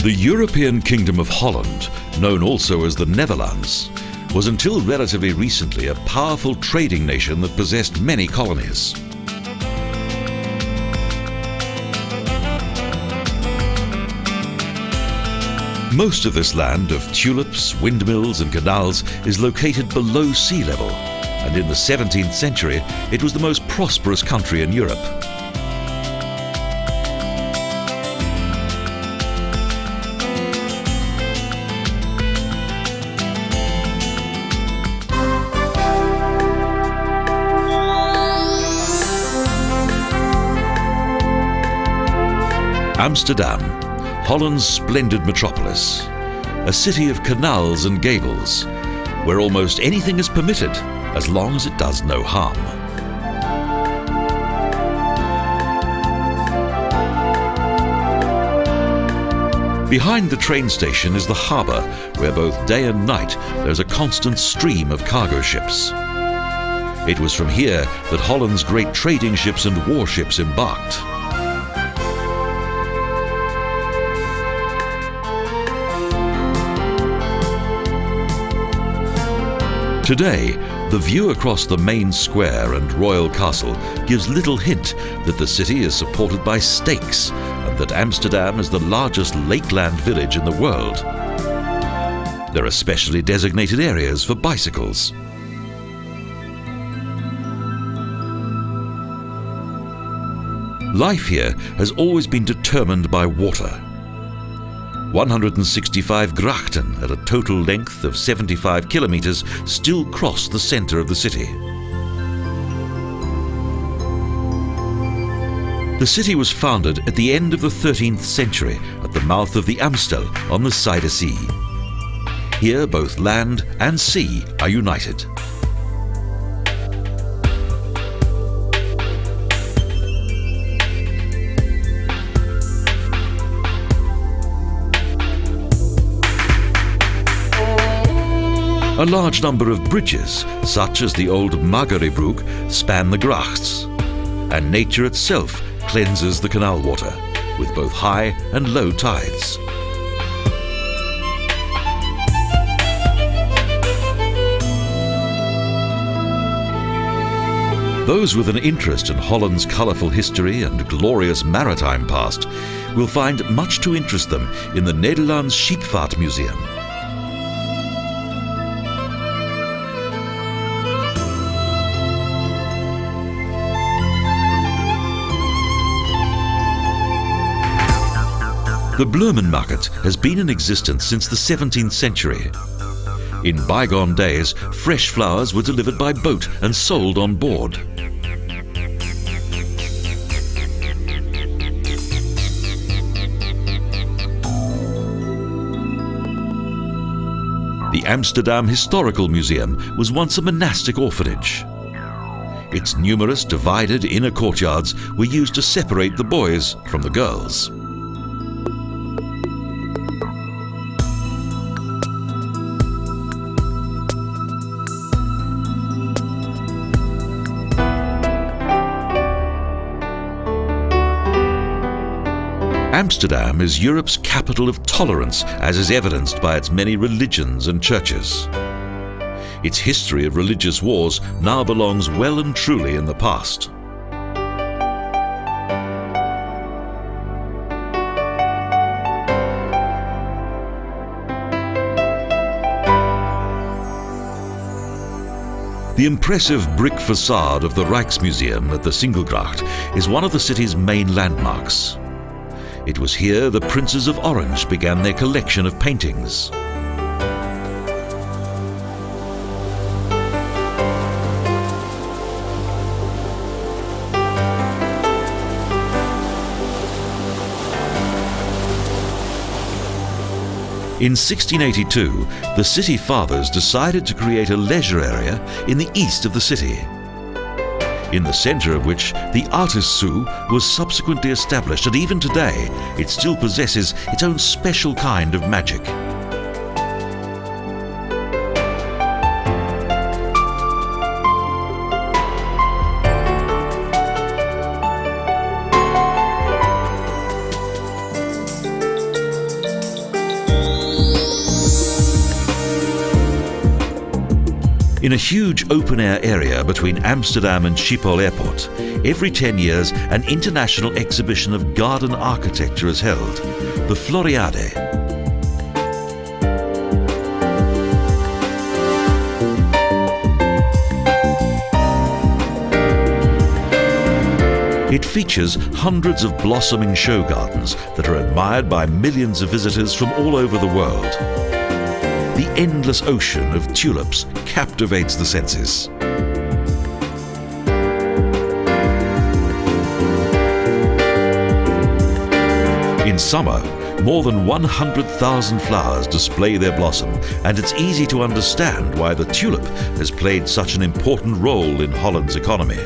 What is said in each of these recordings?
The European Kingdom of Holland, known also as the Netherlands, was until relatively recently a powerful trading nation that possessed many colonies. Most of this land of tulips, windmills and canals is located below sea level, and in the 17th century it was the most prosperous country in Europe. Amsterdam, Holland's splendid metropolis, a city of canals and gables, where almost anything is permitted as long as it does no harm. Behind the train station is the harbour, where both day and night there's a constant stream of cargo ships. It was from here that Holland's great trading ships and warships embarked. Today, the view across the main square and royal castle gives little hint that the city is supported by stakes and that Amsterdam is the largest lakeland village in the world. There are specially designated areas for bicycles. Life here has always been determined by water. 165 grachten at a total length of 75 kilometers still cross the center of the city. The city was founded at the end of the 13th century at the mouth of the Amstel on the Zuiderzee. Here both land and sea are united. A large number of bridges, such as the old Mageribroek, span the grachts, and nature itself cleanses the canal water, with both high and low tides. Those with an interest in Holland's colourful history and glorious maritime past will find much to interest them in the Nederlands Scheepvaartmuseum. The Bloemenmarkt has been in existence since the 17th century. In bygone days, fresh flowers were delivered by boat and sold on board. The Amsterdam Historical Museum was once a monastic orphanage. Its numerous divided inner courtyards were used to separate the boys from the girls. Amsterdam is Europe's capital of tolerance, as is evidenced by its many religions and churches. Its history of religious wars now belongs well and truly in the past. The impressive brick facade of the Rijksmuseum at the Singelgracht is one of the city's main landmarks. It was here the Princes of Orange began their collection of paintings. In 1682, the city fathers decided to create a leisure area in the east of the city, in the center of which the Artistzoo was subsequently established, and even today it still possesses its own special kind of magic. In a huge open-air area between Amsterdam and Schiphol Airport, every 10 years an international exhibition of garden architecture is held, the Floriade. It features hundreds of blossoming show gardens that are admired by millions of visitors from all over the world. The endless ocean of tulips captivates the senses. In summer, more than 100,000 flowers display their blossom, and it's easy to understand why the tulip has played such an important role in Holland's economy.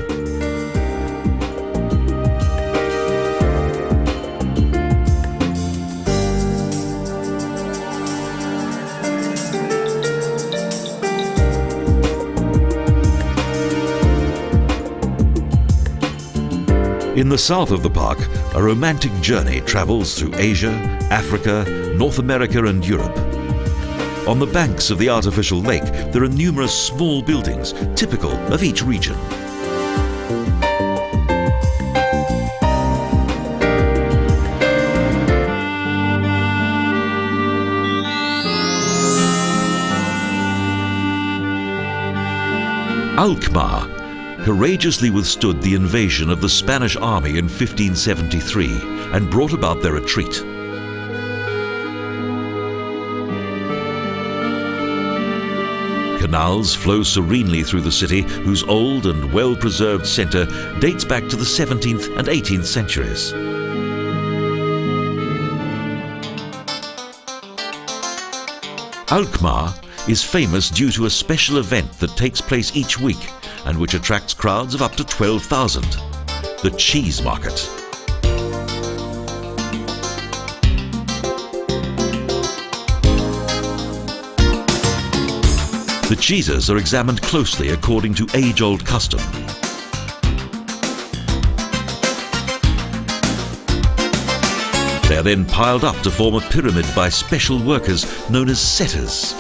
In the south of the park, a romantic journey travels through Asia, Africa, North America and Europe. On the banks of the artificial lake, there are numerous small buildings typical of each region. Alkmaar courageously withstood the invasion of the Spanish army in 1573 and brought about their retreat. Canals flow serenely through the city, whose old and well-preserved centre dates back to the 17th and 18th centuries. Alkmaar is famous due to a special event that takes place each week and which attracts crowds of up to 12,000, the cheese market. The cheeses are examined closely according to age-old custom. They are then piled up to form a pyramid by special workers known as setters.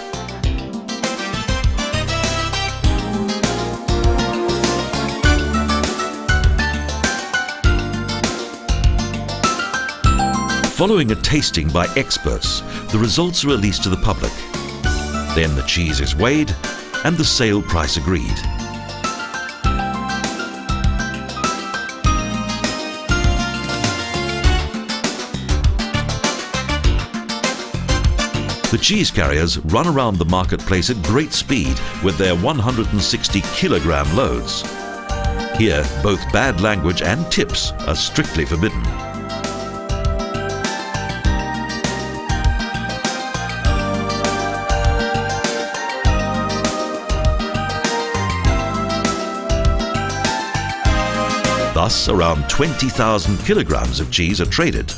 Following a tasting by experts, the results are released to the public. Then the cheese is weighed and the sale price agreed. The cheese carriers run around the marketplace at great speed with their 160 kilogram loads. Here, both bad language and tips are strictly forbidden. Thus, around 20,000 kilograms of cheese are traded.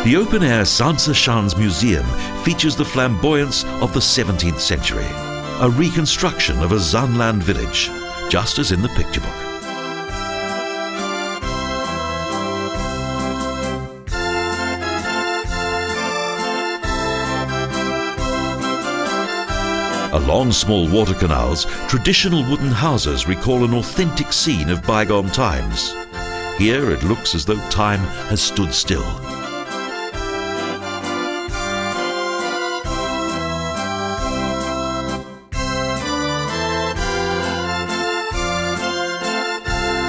The open-air Zaanse Schans Museum features the flamboyance of the 17th century, a reconstruction of a Zaanland village, just as in the picture book. Along small water canals, traditional wooden houses recall an authentic scene of bygone times. Here it looks as though time has stood still.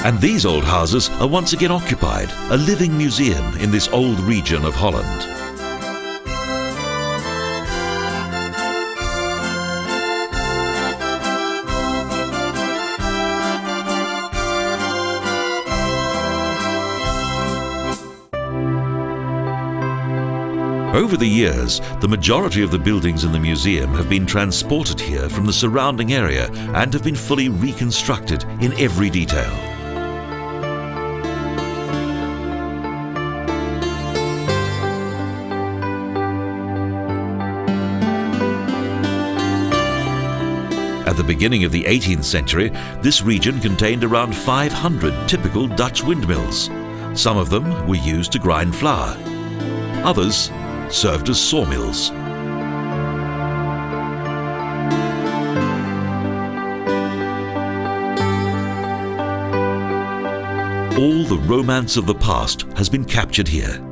And these old houses are once again occupied, a living museum in this old region of Holland. Over the years, the majority of the buildings in the museum have been transported here from the surrounding area and have been fully reconstructed in every detail. At the beginning of the 18th century, this region contained around 500 typical Dutch windmills. Some of them were used to grind flour. Others served as sawmills. All the romance of the past has been captured here.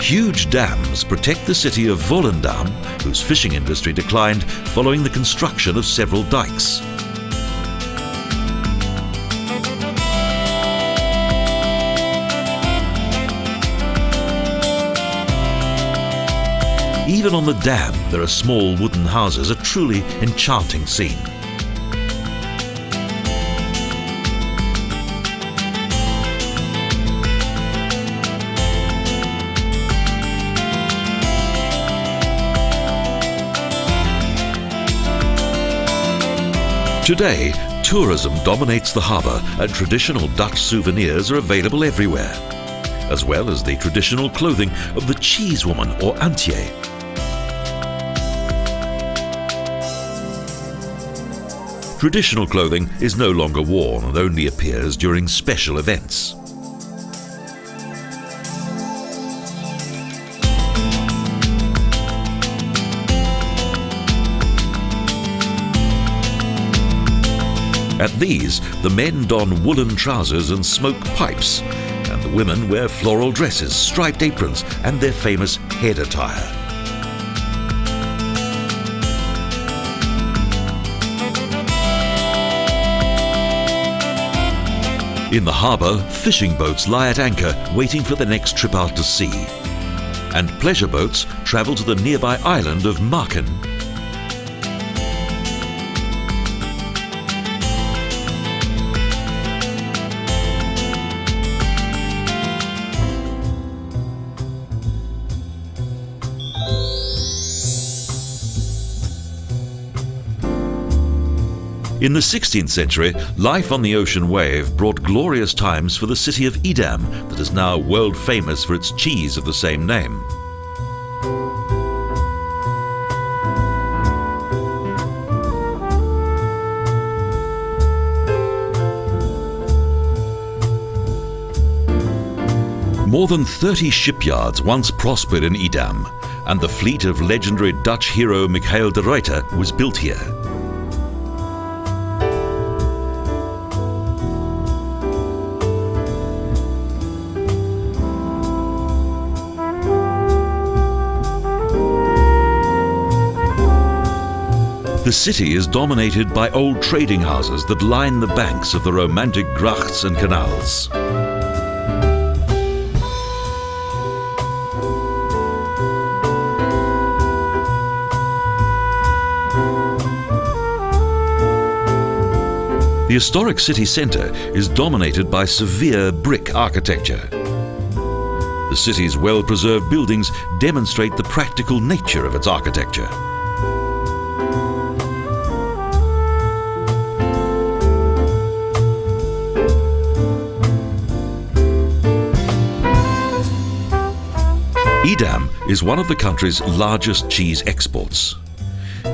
Huge dams protect the city of Volendam, whose fishing industry declined following the construction of several dikes. Even on the dam, there are small wooden houses, a truly enchanting scene. Today, tourism dominates the harbour and traditional Dutch souvenirs are available everywhere, as well as the traditional clothing of the cheesewoman or Antje. Traditional clothing is no longer worn and only appears during special events. At these, the men don woolen trousers and smoke pipes, and the women wear floral dresses, striped aprons, and their famous head attire. In the harbour, fishing boats lie at anchor, waiting for the next trip out to sea. And pleasure boats travel to the nearby island of Mijmegen. In the 16th century, life on the ocean wave brought glorious times for the city of Edam, that is now world famous for its cheese of the same name. More than 30 shipyards once prospered in Edam, and the fleet of legendary Dutch hero Michiel De Ruyter was built here. The city is dominated by old trading houses that line the banks of the romantic grachts and canals. The historic city centre is dominated by severe brick architecture. The city's well-preserved buildings demonstrate the practical nature of its architecture. Edam is one of the country's largest cheese exports.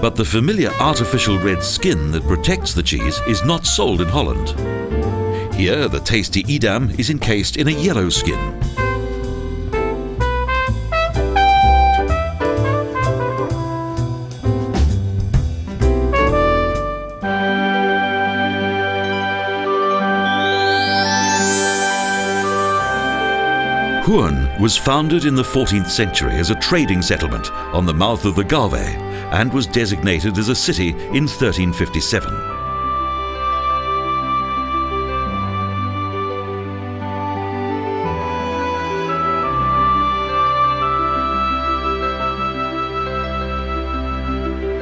But the familiar artificial red skin that protects the cheese is not sold in Holland. Here, the tasty Edam is encased in a yellow skin. Hoorn was founded in the 14th century as a trading settlement on the mouth of the Gouwe and was designated as a city in 1357.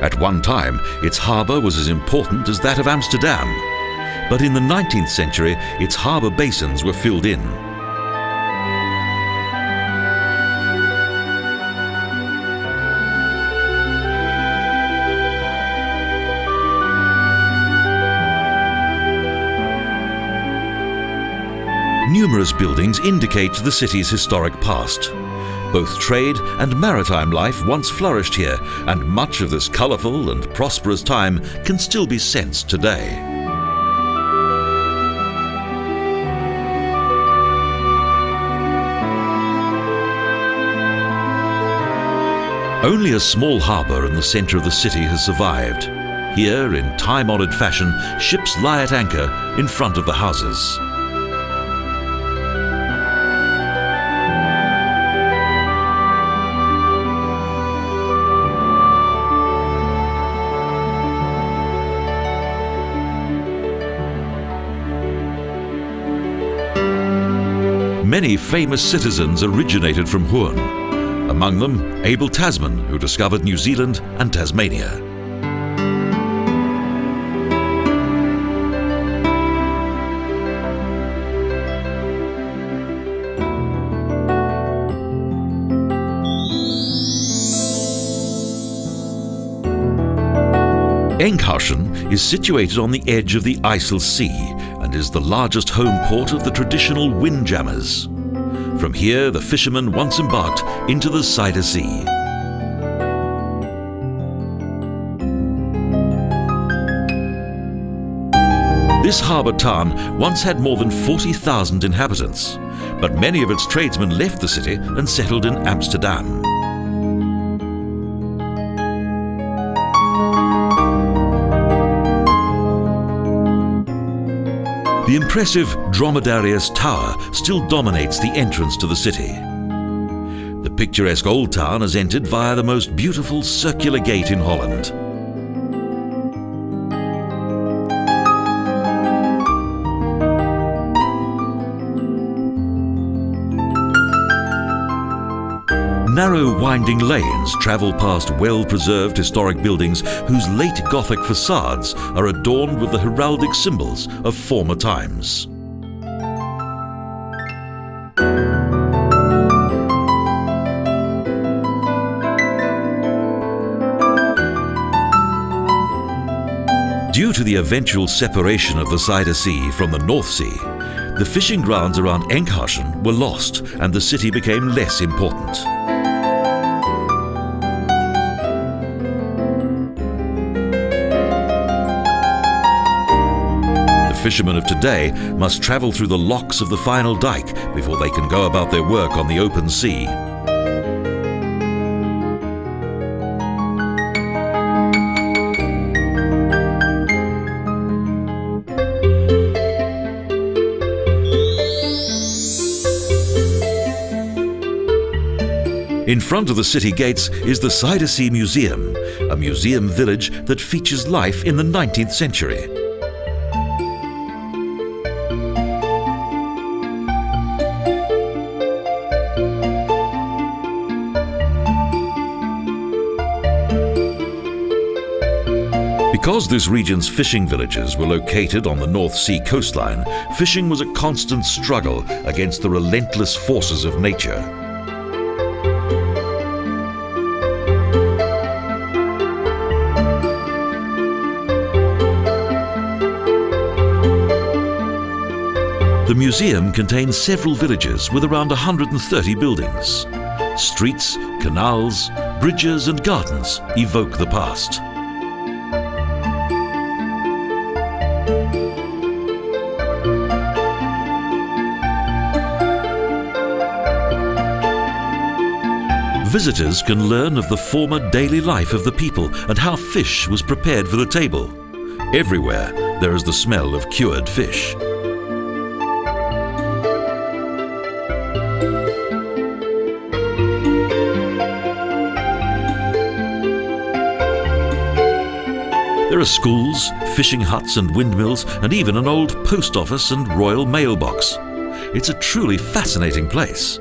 At one time, its harbour was as important as that of Amsterdam, but in the 19th century, its harbour basins were filled in. numerous buildings indicate the city's historic past. Both trade and maritime life once flourished here, and much of this colourful and prosperous time can still be sensed today. Only a small harbour in the centre of the city has survived. Here, in time-honoured fashion, ships lie at anchor in front of the houses. Many famous citizens originated from Hoorn. Among them, Abel Tasman, who discovered New Zealand and Tasmania. Enkhuizen is situated on the edge of the IJssel Sea and is the largest home port of the traditional windjammers. From here, the fishermen once embarked into the Zuiderzee. This harbour town once had more than 40,000 inhabitants, but many of its tradesmen left the city and settled in Amsterdam. The impressive Dromedarius Tower still dominates the entrance to the city. The picturesque old town is entered via the most beautiful circular gate in Holland. Narrow winding lanes travel past well-preserved historic buildings whose late Gothic facades are adorned with the heraldic symbols of former times. Due to the eventual separation of the Zuiderzee from the North Sea, the fishing grounds around Enkhuizen were lost and the city became less important. Fishermen of today must travel through the locks of the final dike before they can go about their work on the open sea. In front of the city gates is the Zuiderzee Museum, a museum village that features life in the 19th century. Because this region's fishing villages were located on the North Sea coastline, fishing was a constant struggle against the relentless forces of nature. The museum contains several villages with around 130 buildings. Streets, canals, bridges and gardens evoke the past. Visitors can learn of the former daily life of the people and how fish was prepared for the table. Everywhere there is the smell of cured fish. There are schools, fishing huts and windmills, and even an old post office and royal mailbox. It's a truly fascinating place.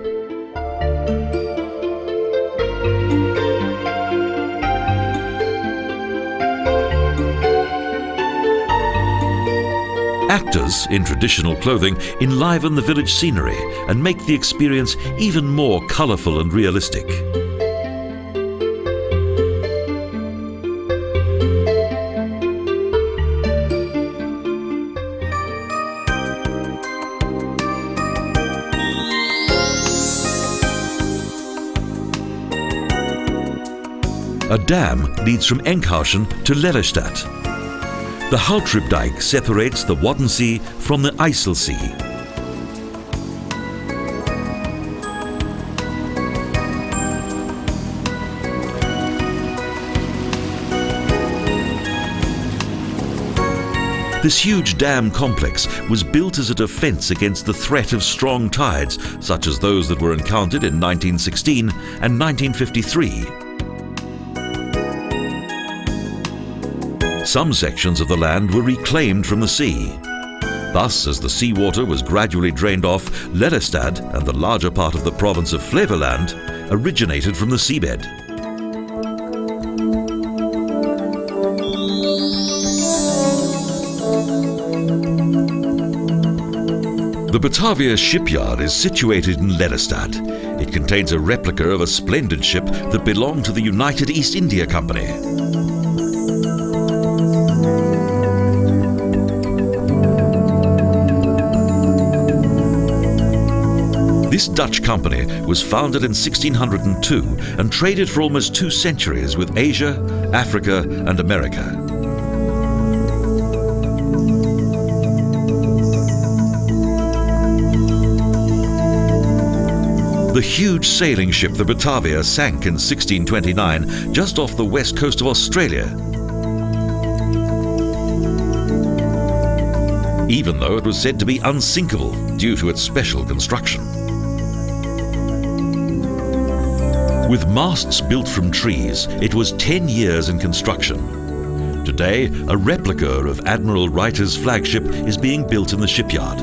Actors in traditional clothing enliven the village scenery and make the experience even more colourful and realistic. A dam leads from Enkhuizen to Lelystad. The Houtdijk separates the Waddenzee from the IJsselsee. This huge dam complex was built as a defense against the threat of strong tides, such as those that were encountered in 1916 and 1953. Some sections of the land were reclaimed from the sea. Thus, as the seawater was gradually drained off, Lelystad and the larger part of the province of Flevoland originated from the seabed. The Batavia shipyard is situated in Lelystad. It contains a replica of a splendid ship that belonged to the United East India Company. This Dutch company was founded in 1602 and traded for almost 2 centuries with Asia, Africa, and America. The huge sailing ship the Batavia sank in 1629 just off the west coast of Australia. Even though it was said to be unsinkable due to its special construction. With masts built from trees, it was 10 years in construction. Today, a replica of Admiral Ruyter's flagship is being built in the shipyard.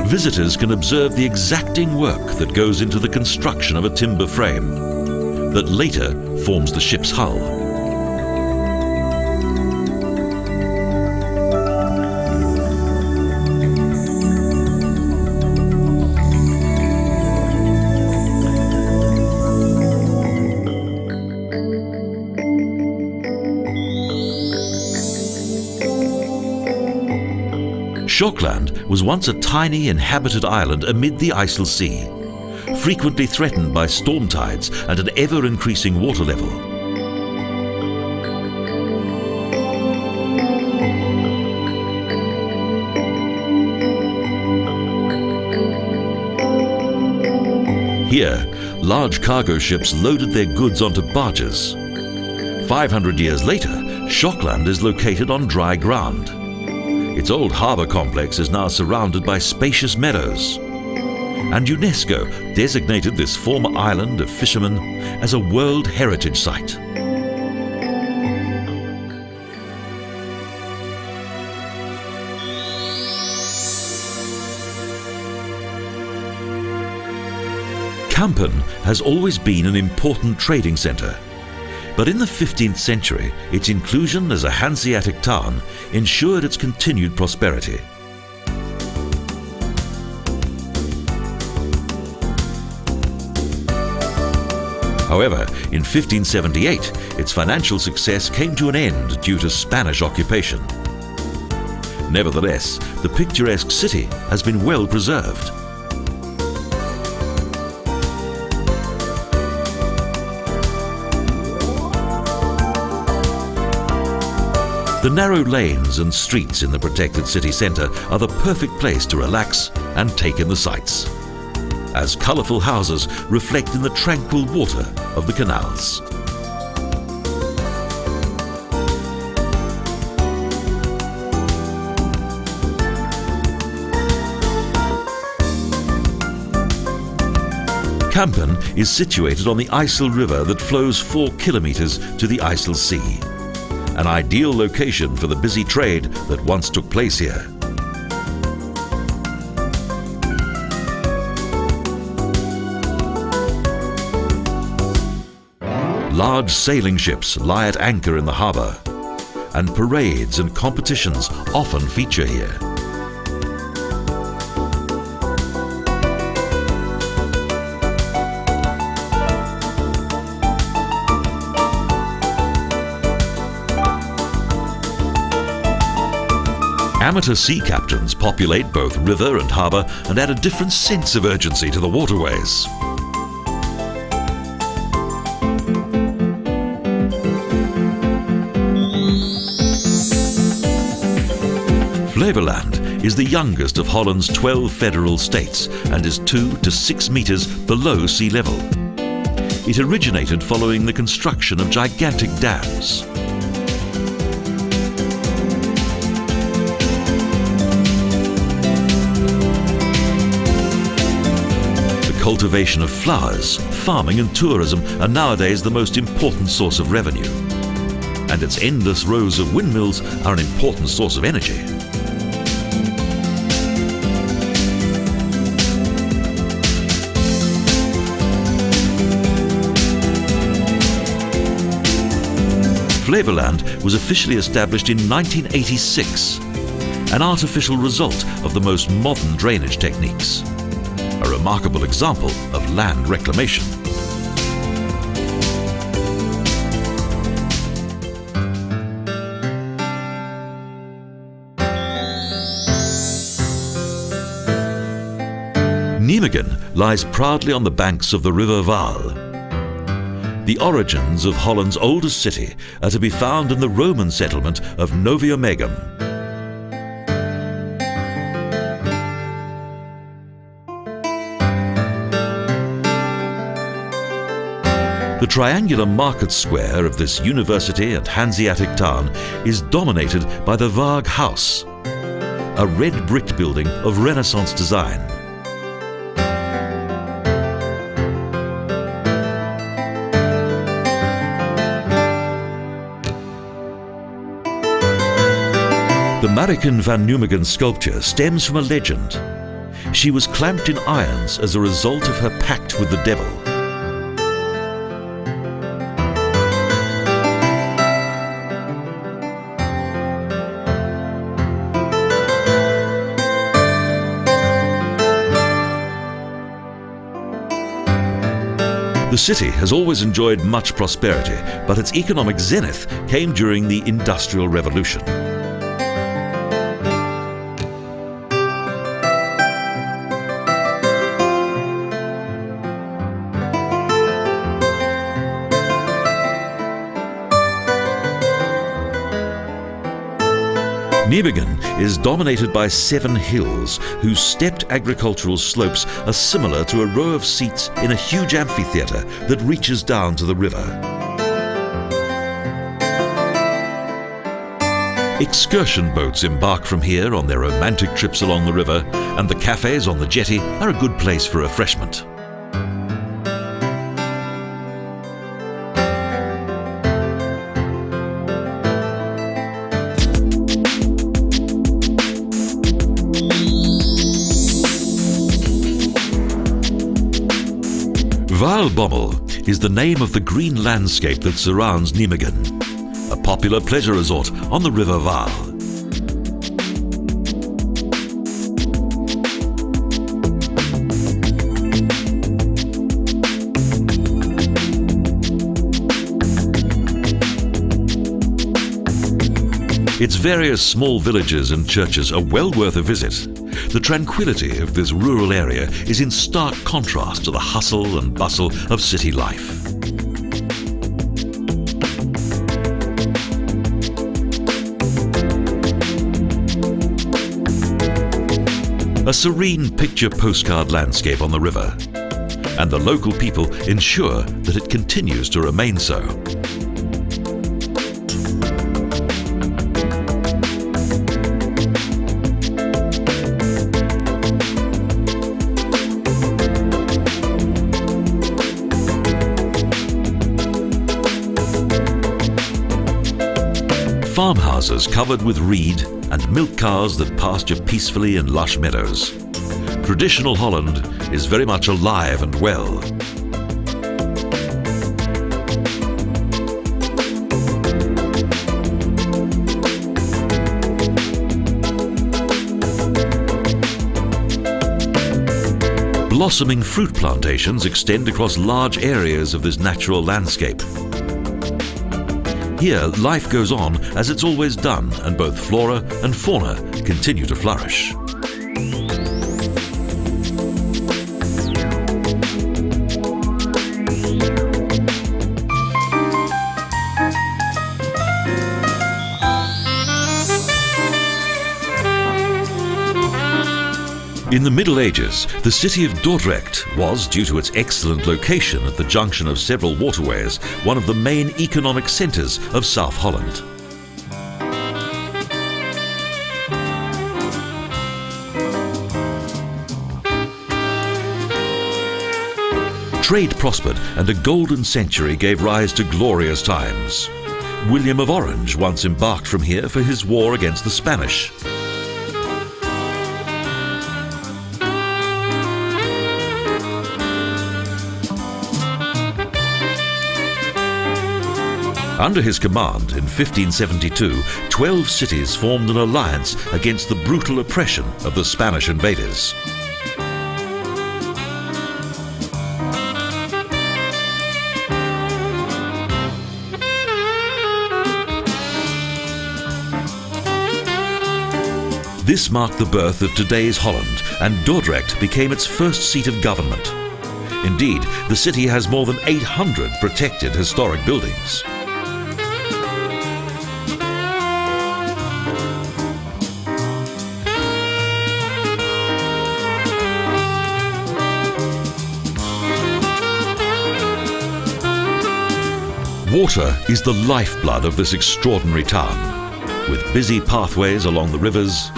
Visitors can observe the exacting work that goes into the construction of a timber frame that later forms the ship's hull. Schokland was once a tiny inhabited island amid the IJsselsee, frequently threatened by storm tides and an ever-increasing water level. Here, large cargo ships loaded their goods onto barges. 500 years later, Schokland is located on dry ground. Its old harbour complex is now surrounded by spacious meadows. And UNESCO designated this former island of fishermen as a World Heritage Site. Kampen has always been an important trading centre. But in the 15th century, its inclusion as a Hanseatic town ensured its continued prosperity. However, in 1578, its financial success came to an end due to Spanish occupation. Nevertheless, the picturesque city has been well preserved. The narrow lanes and streets in the protected city centre are the perfect place to relax and take in the sights, as colourful houses reflect in the tranquil water of the canals. Kampen is situated on the IJssel River that flows 4 kilometres to the IJsselsee. An ideal location for the busy trade that once took place here. Large sailing ships lie at anchor in the harbour, and parades and competitions often feature here. Amateur sea captains populate both river and harbour and add a different sense of urgency to the waterways. Flevoland is the youngest of Holland's 12 federal states and is 2 to 6 metres below sea level. It originated following the construction of gigantic dams. The cultivation of flowers, farming and tourism are nowadays the most important source of revenue. And its endless rows of windmills are an important source of energy. Flevoland was officially established in 1986, an artificial result of the most modern drainage techniques, a remarkable example of land reclamation. Mijmegen lies proudly on the banks of the River Waal. The origins of Holland's oldest city are to be found in the Roman settlement of Noviomagum. The triangular market square of this university and Hanseatic town is dominated by the Waag House, a red brick building of Renaissance design. The Molens Van Kinderdijk sculpture stems from a legend. She was clamped in irons as a result of her pact with the devil. The city has always enjoyed much prosperity, but its economic zenith came during the Industrial Revolution. Mijmegen is dominated by 7 hills whose stepped agricultural slopes are similar to a row of seats in a huge amphitheatre that reaches down to the river. Excursion boats embark from here on their romantic trips along the river, and the cafes on the jetty are a good place for refreshment. Waal-Bommel is the name of the green landscape that surrounds Mijmegen, a popular pleasure resort on the River Waal. Its various small villages and churches are well worth a visit. The tranquility of this rural area is in stark contrast to the hustle and bustle of city life. A serene picture postcard landscape on the river, and the local people ensure that it continues to remain so. Farmhouses covered with reed and milk cows that pasture peacefully in lush meadows. Traditional Holland is very much alive and well. Blossoming fruit plantations extend across large areas of this natural landscape. Here, life goes on as it's always done, and both flora and fauna continue to flourish. In the Middle Ages, the city of Dordrecht was, due to its excellent location at the junction of several waterways, one of the main economic centres of South Holland. Trade prospered and a golden century gave rise to glorious times. William of Orange once embarked from here for his war against the Spanish. Under his command in 1572, 12 cities formed an alliance against the brutal oppression of the Spanish invaders. This marked the birth of today's Holland, and Dordrecht became its first seat of government. Indeed, the city has more than 800 protected historic buildings. Water is the lifeblood of this extraordinary town, with busy pathways along the rivers,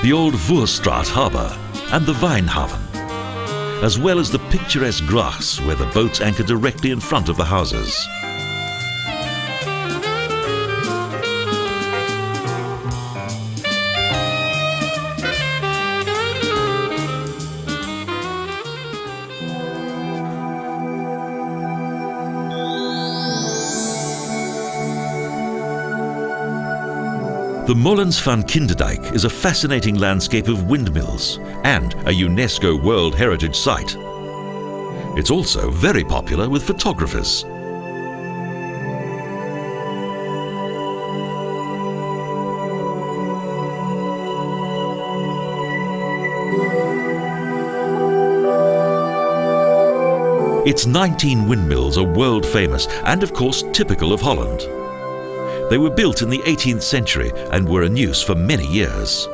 the old Voorstraat harbour and the Wijnhaven, as well as the picturesque grachts where the boats anchor directly in front of the houses. The Molens Van Kinderdijk is a fascinating landscape of windmills and a Unesco World Heritage Sight. It's also very popular with photographers. Its 19 windmills are world famous and of course typical of Holland. They were built in the 18th century and were in use for many years.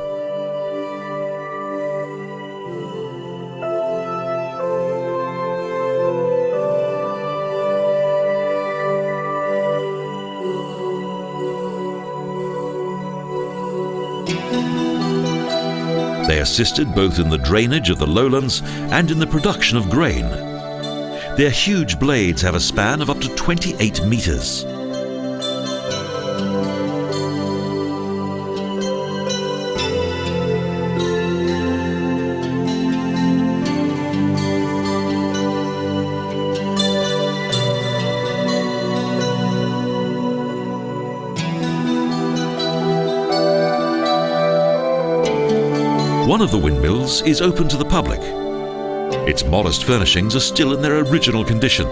They assisted both in the drainage of the lowlands and in the production of grain. Their huge blades have a span of up to 28 meters. One of the windmills is open to the public. Its modest furnishings are still in their original condition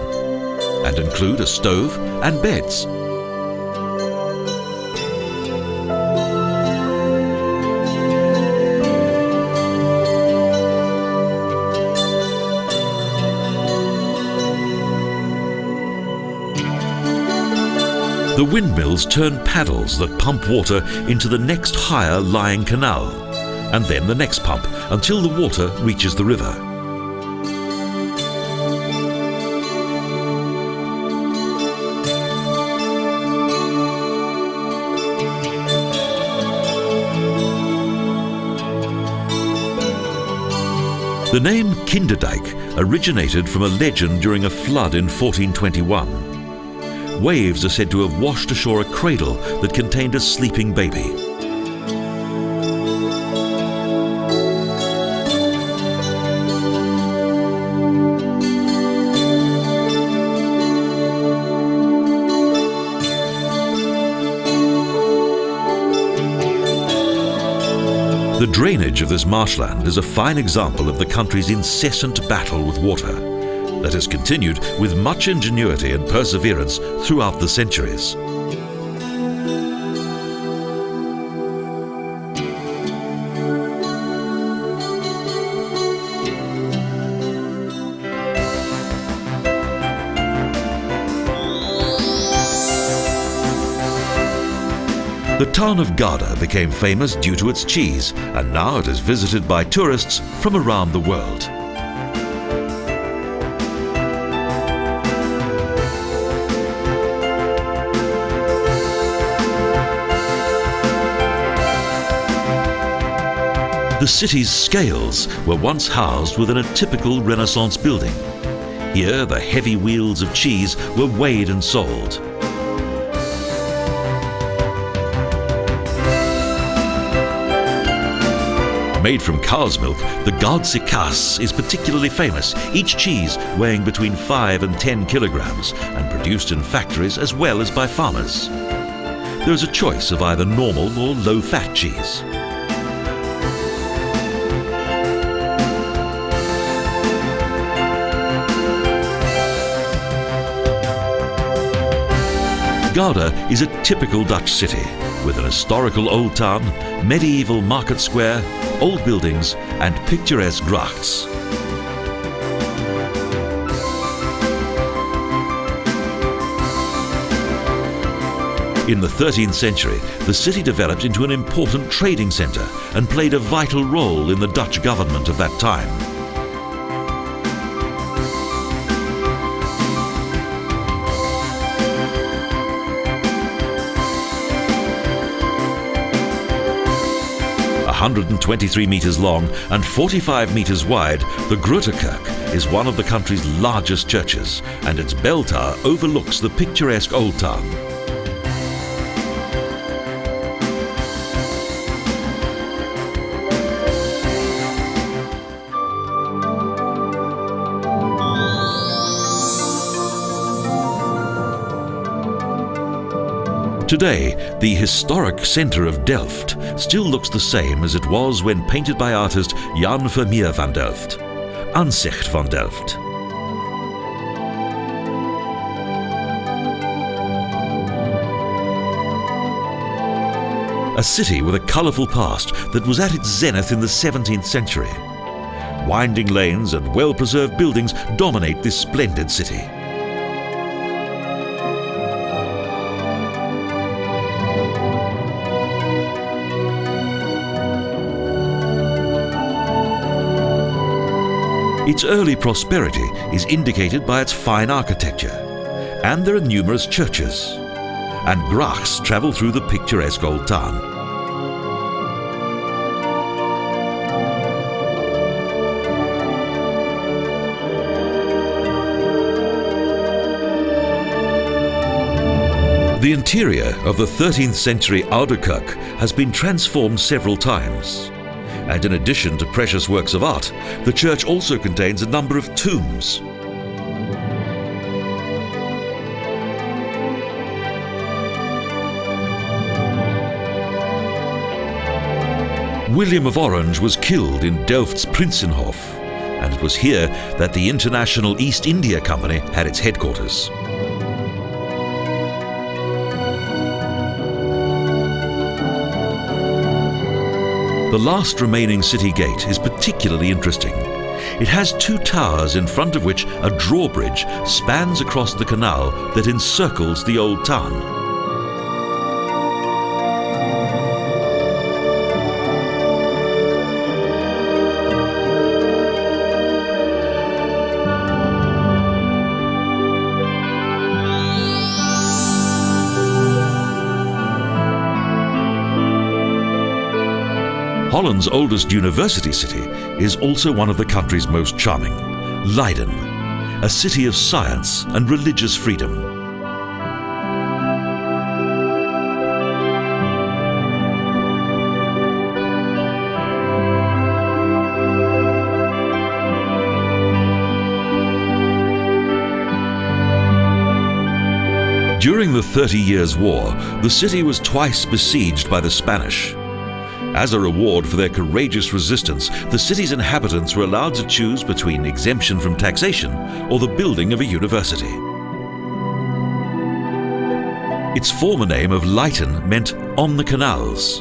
and include a stove and beds. The windmills turn paddles that pump water into the next higher lying canal, and then the next pump until the water reaches the river. The name Kinderdijk originated from a legend during a flood in 1421. Waves are said to have washed ashore a cradle that contained a sleeping baby. The drainage of this marshland is a fine example of the country's incessant battle with water that has continued with much ingenuity and perseverance throughout the centuries. The town of Gouda became famous due to its cheese, and now it is visited by tourists from around the world. The city's scales were once housed within a typical Renaissance building. Here, the heavy wheels of cheese were weighed and sold. Made from cow's milk, the Zaanse Schans is particularly famous, each cheese weighing between 5 and 10 kilograms and produced in factories as well as by farmers. There is a choice of either normal or low-fat cheese. Gouda is a typical Dutch city, with an historical old town, medieval market square, old buildings and picturesque grachts. In the 13th century, the city developed into an important trading centre and played a vital role in the Dutch government of that time. – 123 metres long and 45 metres wide, the Grote Kerk is one of the country's largest churches, and its bell tower overlooks the picturesque old town. Today, the historic centre of Delft still looks the same as it was when painted by artist Jan Vermeer van Delft, Aanzicht van Delft. A city with a colourful past that was at its zenith in the 17th century. Winding lanes and well-preserved buildings dominate this splendid city. Its early prosperity is indicated by its fine architecture, and there are numerous churches, and grachts travel through the picturesque old town. The interior of the 13th century Oude Kerk has been transformed several times. And in addition to precious works of art, the church also contains a number of tombs. William of Orange was killed in Delft's Prinsenhof, and it was here that the International East India Company had its headquarters. The last remaining city gate is particularly interesting. It has two towers in front of which a drawbridge spans across the canal that encircles the old town. Holland's oldest university city is also one of the country's most charming, Leiden, a city of science and religious freedom. During the 30 Years' War, the city was twice besieged by the Spanish. As a reward for their courageous resistance, the city's inhabitants were allowed to choose between exemption from taxation or the building of a university. Its former name of Leiden meant on the canals.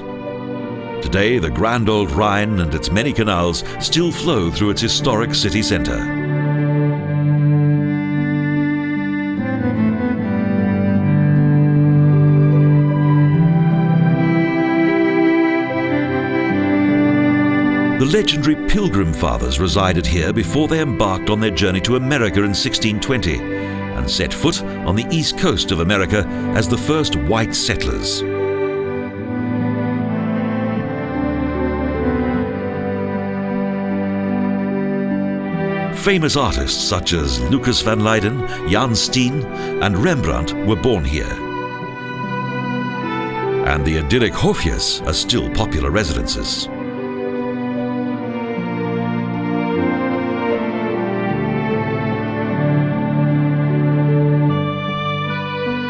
Today, the grand old Rhine and its many canals still flow through its historic city centre. The legendary Pilgrim Fathers resided here before they embarked on their journey to America in 1620 and set foot on the east coast of America as the first white settlers. Famous artists such as Lucas van Leyden, Jan Steen and Rembrandt were born here. And the idyllic hofjes are still popular residences.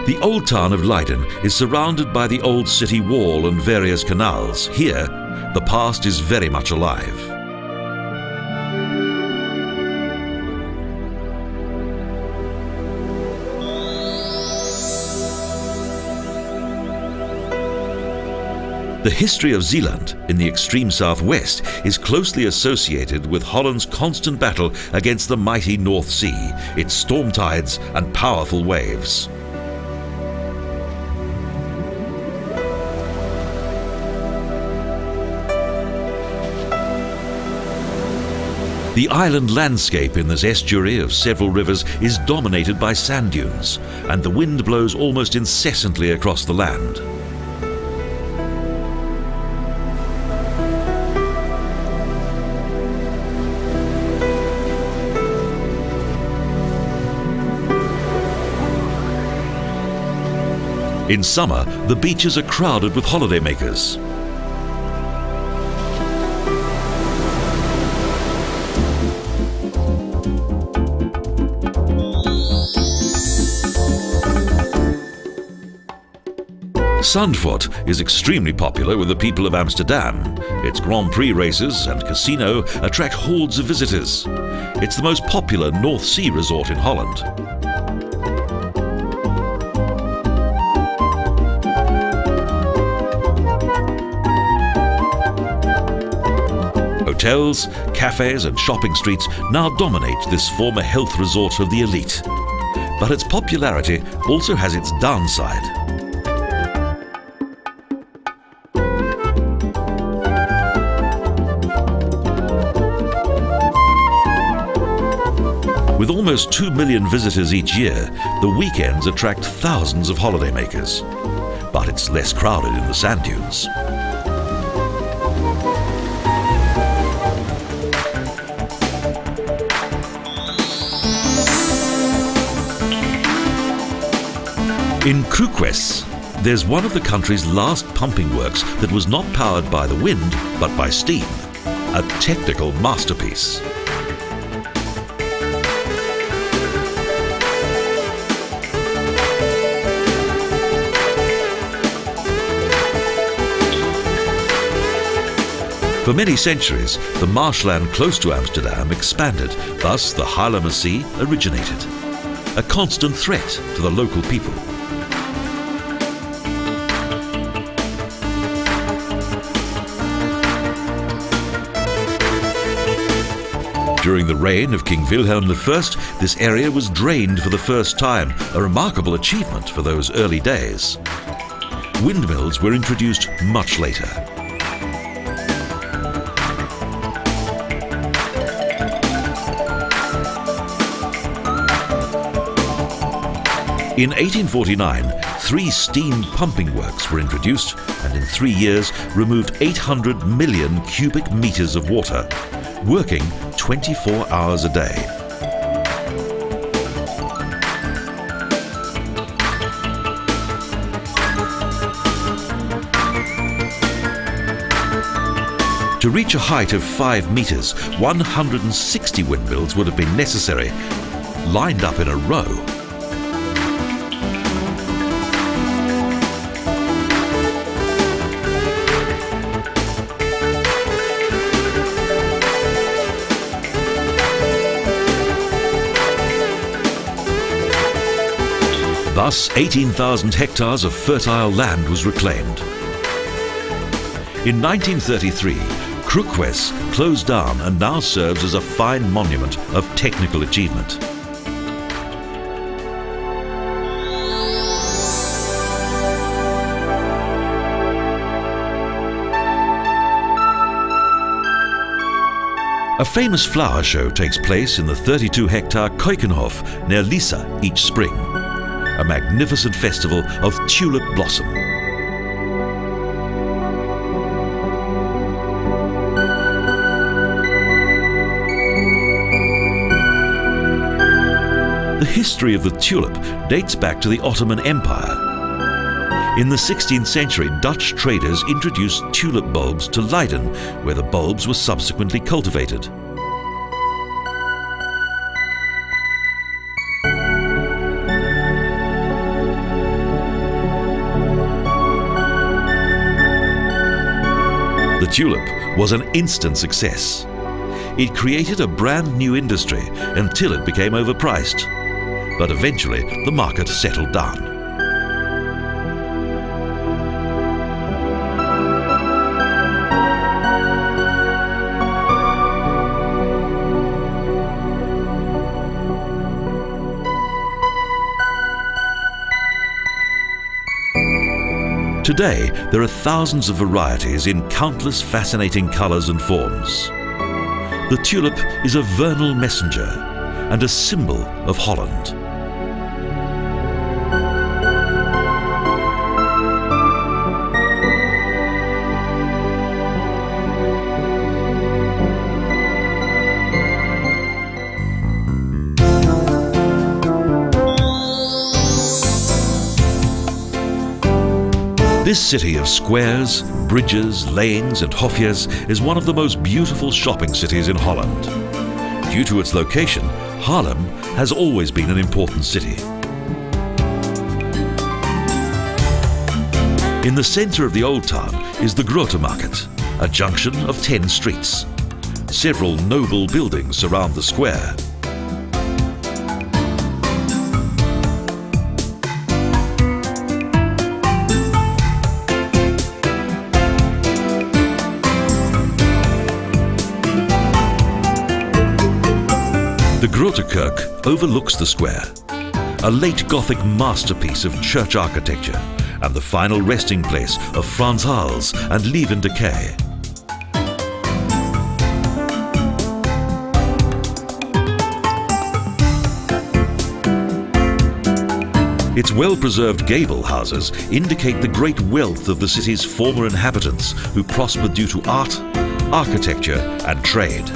The old town of Leiden is surrounded by the old city wall and various canals. Here, the past is very much alive. The history of Zeeland in the extreme southwest is closely associated with Holland's constant battle against the mighty North Sea, its storm tides and powerful waves. The island landscape in this estuary of several rivers is dominated by sand dunes, and the wind blows almost incessantly across the land. In summer, the beaches are crowded with holidaymakers. Zandvoort is extremely popular with the people of Amsterdam. Its Grand Prix races and casino attract hordes of visitors. It's the most popular North Sea resort in Holland. Hotels, cafes and shopping streets now dominate this former health resort of the elite. But its popularity also has its downside. With almost 2 million visitors each year, the weekends attract thousands of holidaymakers. But it's less crowded in the sand dunes. In Kruquess, there's one of the country's last pumping works that was not powered by the wind, but by steam. A technical masterpiece. For many centuries, the marshland close to Amsterdam expanded, thus the Haarlemmer Sea originated. A constant threat to the local people. During the reign of King Wilhelm I, this area was drained for the first time, a remarkable achievement for those early days. Windmills were introduced much later. In 1849, 3 steam pumping works were introduced and in 3 years removed 800 million cubic meters of water, working 24 hours a day. To reach a height of 5 meters, 160 windmills would have been necessary, lined up in a row. Thus, 18,000 hectares of fertile land was reclaimed. In 1933, Kruquess closed down and now serves as a fine monument of technical achievement. A famous flower show takes place in the 32-hectare Keukenhof near Lissa each spring, a magnificent festival of tulip blossom. The history of the tulip dates back to the Ottoman Empire. In the 16th century, Dutch traders introduced tulip bulbs to Leiden, where the bulbs were subsequently cultivated. The tulip was an instant success. It created a brand new industry until it became overpriced. But eventually, the market settled down. Today, there are thousands of varieties in countless fascinating colors and forms. The tulip is a vernal messenger and a symbol of Holland. This city of squares, bridges, lanes and hofjes is one of the most beautiful shopping cities in Holland. Due to its location, Haarlem has always been an important city. In the center of the Old Town is the Grote Market, a junction of 10 streets. Several noble buildings surround the square. The Grote Kerk overlooks the square, a late Gothic masterpiece of church architecture and the final resting place of Frans Hals and Lieven de Kay. Its well-preserved gable houses indicate the great wealth of the city's former inhabitants who prospered due to art, architecture and trade.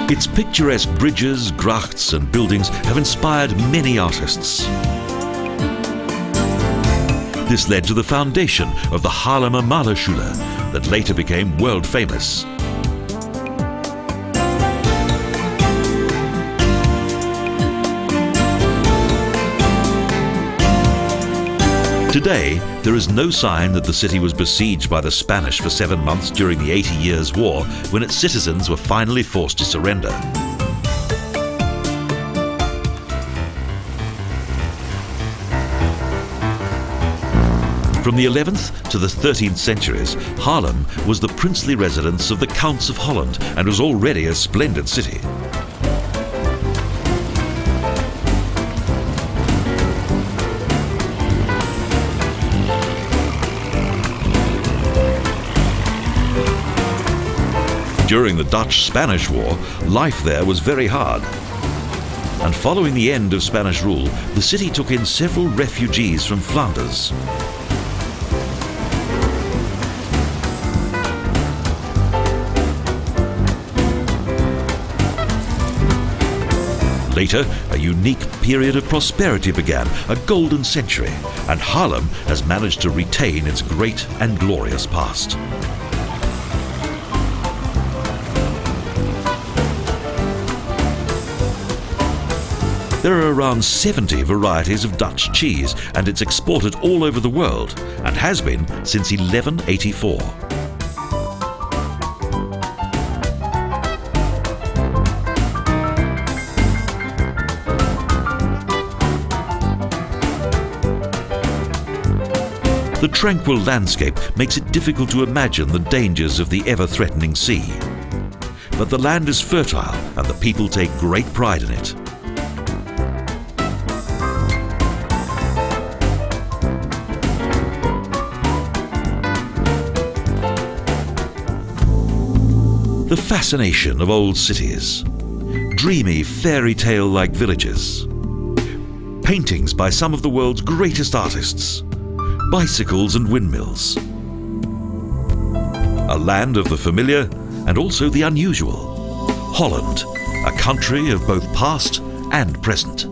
Its picturesque bridges, grachts and buildings have inspired many artists. This led to the foundation of the Haarlemmer Malerschule that later became world famous. Today, there is no sign that the city was besieged by the Spanish for 7 months during the 80 Years' War, when its citizens were finally forced to surrender. From the 11th to the 13th centuries, Haarlem was the princely residence of the Counts of Holland and was already a splendid city. During the Dutch-Spanish War, life there was very hard. And following the end of Spanish rule, the city took in several refugees from Flanders. Later, a unique period of prosperity began, a golden century, and Haarlem has managed to retain its great and glorious past. There are around 70 varieties of Dutch cheese, and it's exported all over the world, and has been since 1184. The tranquil landscape makes it difficult to imagine the dangers of the ever-threatening sea. But the land is fertile, and the people take great pride in it. The fascination of old cities, dreamy fairy tale-like villages, paintings by some of the world's greatest artists, bicycles and windmills. A land of the familiar and also the unusual. Holland, a country of both past and present.